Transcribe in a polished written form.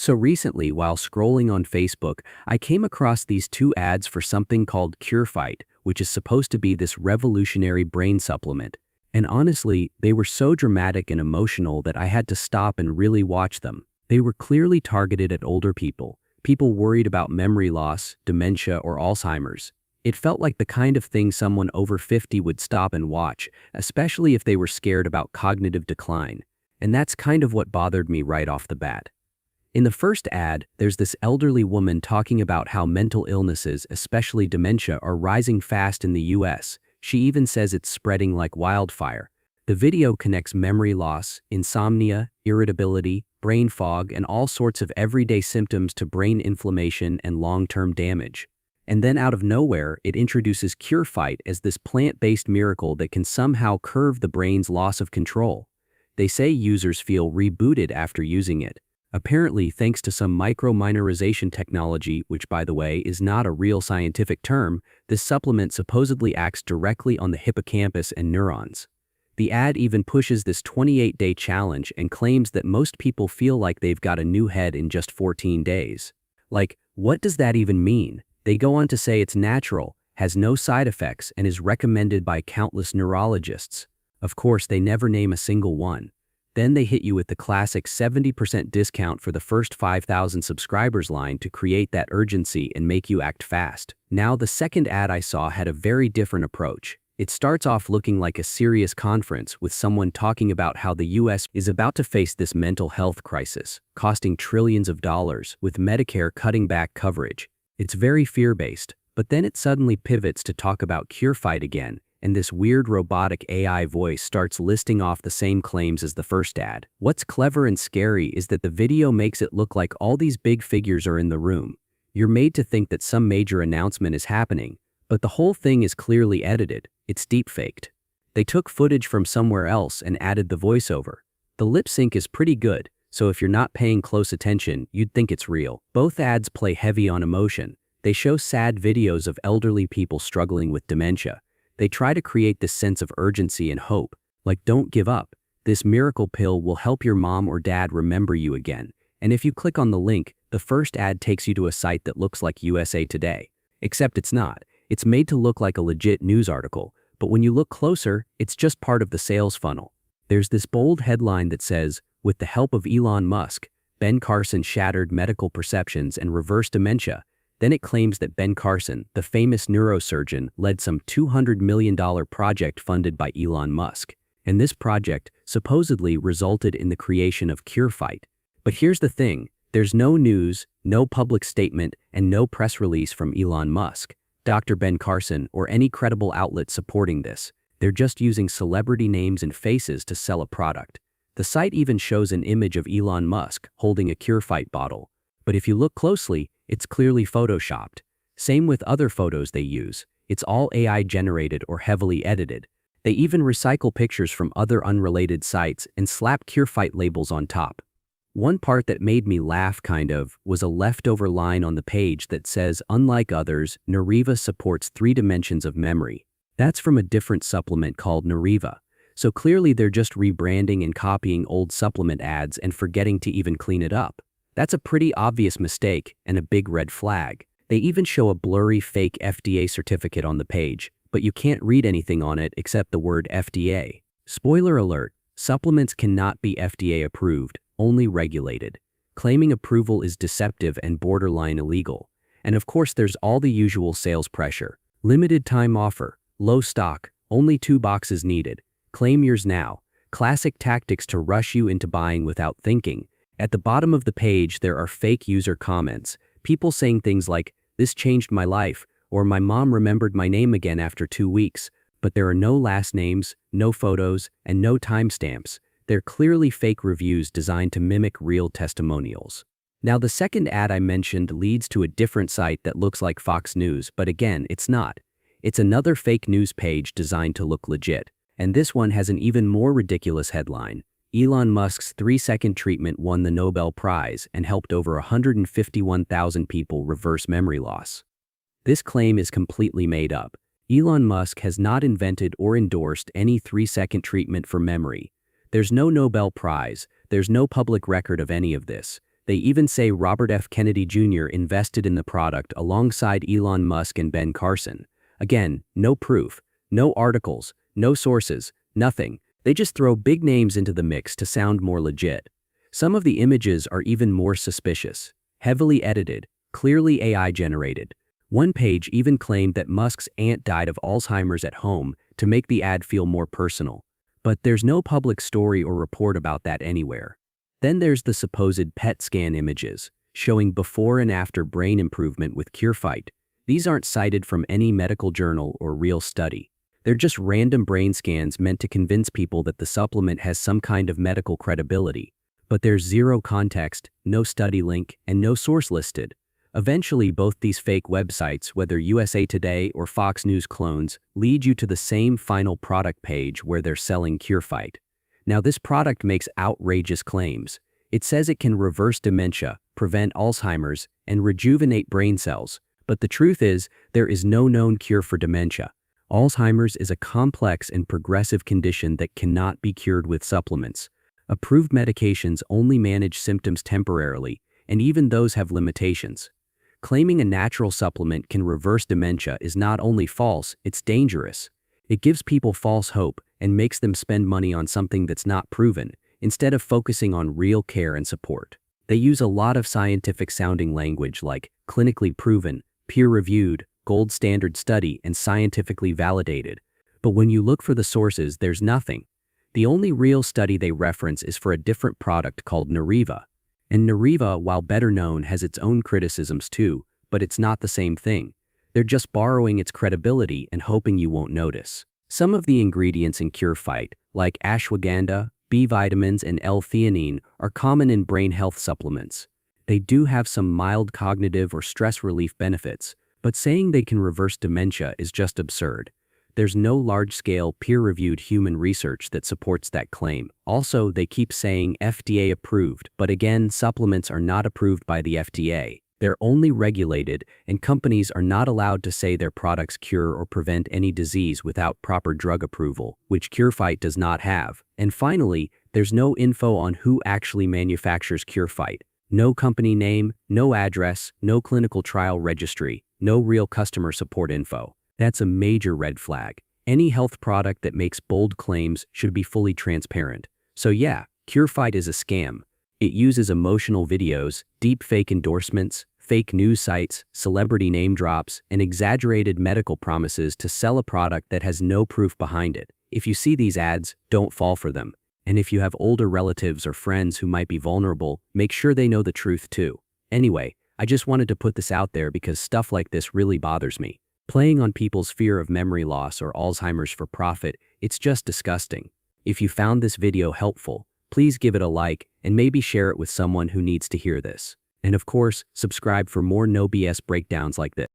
So recently, while scrolling on Facebook, I came across these two ads for something called Curefight, which is supposed to be this revolutionary brain supplement. And honestly, they were so dramatic and emotional that I had to stop and really watch them. They were clearly targeted at older people worried about memory loss, dementia, or Alzheimer's. It felt like the kind of thing someone over 50 would stop and watch, especially if they were scared about cognitive decline. And that's kind of what bothered me right off the bat. In the first ad, there's this elderly woman talking about how mental illnesses, especially dementia, are rising fast in the US. She even says it's spreading like wildfire. The video connects memory loss, insomnia, irritability, brain fog, and all sorts of everyday symptoms to brain inflammation and long-term damage. And then out of nowhere, it introduces Curefight as this plant-based miracle that can somehow curb the brain's loss of control. They say users feel rebooted after using it. Apparently, thanks to some micro-minorization technology, which by the way is not a real scientific term, this supplement supposedly acts directly on the hippocampus and neurons. The ad even pushes this 28-day challenge and claims that most people feel like they've got a new head in just 14 days. Like, what does that even mean? They go on to say it's natural, has no side effects, and is recommended by countless neurologists. Of course, they never name a single one. Then they hit you with the classic 70% discount for the first 5,000 subscribers line to create that urgency and make you act fast. Now, the second ad I saw had a very different approach. It starts off looking like a serious conference with someone talking about how the US is about to face this mental health crisis, costing trillions of dollars, with Medicare cutting back coverage. It's very fear-based, but then it suddenly pivots to talk about Curefight again, and this weird robotic AI voice starts listing off the same claims as the first ad. What's clever and scary is that the video makes it look like all these big figures are in the room. You're made to think that some major announcement is happening, but the whole thing is clearly edited. It's deepfaked. They took footage from somewhere else and added the voiceover. The lip sync is pretty good, so if you're not paying close attention, you'd think it's real. Both ads play heavy on emotion. They show sad videos of elderly people struggling with dementia. They try to create this sense of urgency and hope, like don't give up. This miracle pill will help your mom or dad remember you again. And if you click on the link, the first ad takes you to a site that looks like USA Today. Except it's not. It's made to look like a legit news article, but when you look closer, it's just part of the sales funnel. There's this bold headline that says, "With the help of Elon Musk, Ben Carson shattered medical perceptions and reversed dementia." Then it claims that Ben Carson, the famous neurosurgeon, led some $200 million project funded by Elon Musk. And this project supposedly resulted in the creation of Curefight. But here's the thing, there's no news, no public statement, and no press release from Elon Musk, Dr. Ben Carson, or any credible outlet supporting this. They're just using celebrity names and faces to sell a product. The site even shows an image of Elon Musk holding a Curefight bottle. But if you look closely, it's clearly photoshopped. Same with other photos they use. It's all AI generated or heavily edited. They even recycle pictures from other unrelated sites and slap Curefight labels on top. One part that made me laugh was a leftover line on the page that says, "Unlike others, Nariva supports 3 dimensions of memory." That's from a different supplement called Nariva. So clearly they're just rebranding and copying old supplement ads and forgetting to even clean it up. That's a pretty obvious mistake and a big red flag. They even show a blurry fake FDA certificate on the page, but you can't read anything on it except the word FDA. Spoiler alert, supplements cannot be FDA approved, only regulated. Claiming approval is deceptive and borderline illegal. And of course there's all the usual sales pressure. Limited time offer, low stock, only 2 boxes needed. Claim yours now. Classic tactics to rush you into buying without thinking. At the bottom of the page, there are fake user comments, people saying things like, "This changed my life," or "My mom remembered my name again after 2 weeks," but there are no last names, no photos, and no timestamps. They're clearly fake reviews designed to mimic real testimonials. Now, the second ad I mentioned leads to a different site that looks like Fox News, but again, it's not. It's another fake news page designed to look legit. And this one has an even more ridiculous headline. Elon Musk's 3-second treatment won the Nobel Prize and helped over 151,000 people reverse memory loss. This claim is completely made up. Elon Musk has not invented or endorsed any 3-second treatment for memory. There's no Nobel Prize, there's no public record of any of this. They even say Robert F. Kennedy Jr. invested in the product alongside Elon Musk and Ben Carson. Again, no proof, no articles, no sources, nothing. They just throw big names into the mix to sound more legit. Some of the images are even more suspicious. Heavily edited, clearly AI generated. One page even claimed that Musk's aunt died of Alzheimer's at home to make the ad feel more personal. But there's no public story or report about that anywhere. Then there's the supposed PET scan images, showing before and after brain improvement with Curefight. These aren't cited from any medical journal or real study. They're just random brain scans meant to convince people that the supplement has some kind of medical credibility. But there's zero context, no study link, and no source listed. Eventually, both these fake websites, whether USA Today or Fox News clones, lead you to the same final product page where they're selling Curefight. Now, this product makes outrageous claims. It says it can reverse dementia, prevent Alzheimer's, and rejuvenate brain cells. But the truth is, there is no known cure for dementia. Alzheimer's is a complex and progressive condition that cannot be cured with supplements. Approved medications only manage symptoms temporarily, and even those have limitations. Claiming a natural supplement can reverse dementia is not only false, it's dangerous. It gives people false hope and makes them spend money on something that's not proven, instead of focusing on real care and support. They use a lot of scientific-sounding language like clinically proven, peer-reviewed, gold standard study, and scientifically validated. But when you look for the sources, there's nothing. The only real study they reference is for a different product called Nariva. And Nariva, while better known, has its own criticisms too, but it's not the same thing. They're just borrowing its credibility and hoping you won't notice. Some of the ingredients in Curefight, like ashwagandha, B vitamins, and L-theanine, are common in brain health supplements. They do have some mild cognitive or stress relief benefits, but saying they can reverse dementia is just absurd. There's no large-scale, peer-reviewed human research that supports that claim. Also, they keep saying FDA approved, but again, supplements are not approved by the FDA. They're only regulated, and companies are not allowed to say their products cure or prevent any disease without proper drug approval, which Curefight does not have. And finally, there's no info on who actually manufactures Curefight. No company name, no address, no clinical trial registry, no real customer support info. That's a major red flag. Any health product that makes bold claims should be fully transparent. So yeah, Curefight is a scam. It uses emotional videos, deepfake endorsements, fake news sites, celebrity name drops, and exaggerated medical promises to sell a product that has no proof behind it. If you see these ads, don't fall for them. And if you have older relatives or friends who might be vulnerable, make sure they know the truth too. Anyway, I just wanted to put this out there because stuff like this really bothers me. Playing on people's fear of memory loss or Alzheimer's for profit, it's just disgusting. If you found this video helpful, please give it a like and maybe share it with someone who needs to hear this. And of course, subscribe for more no BS breakdowns like this.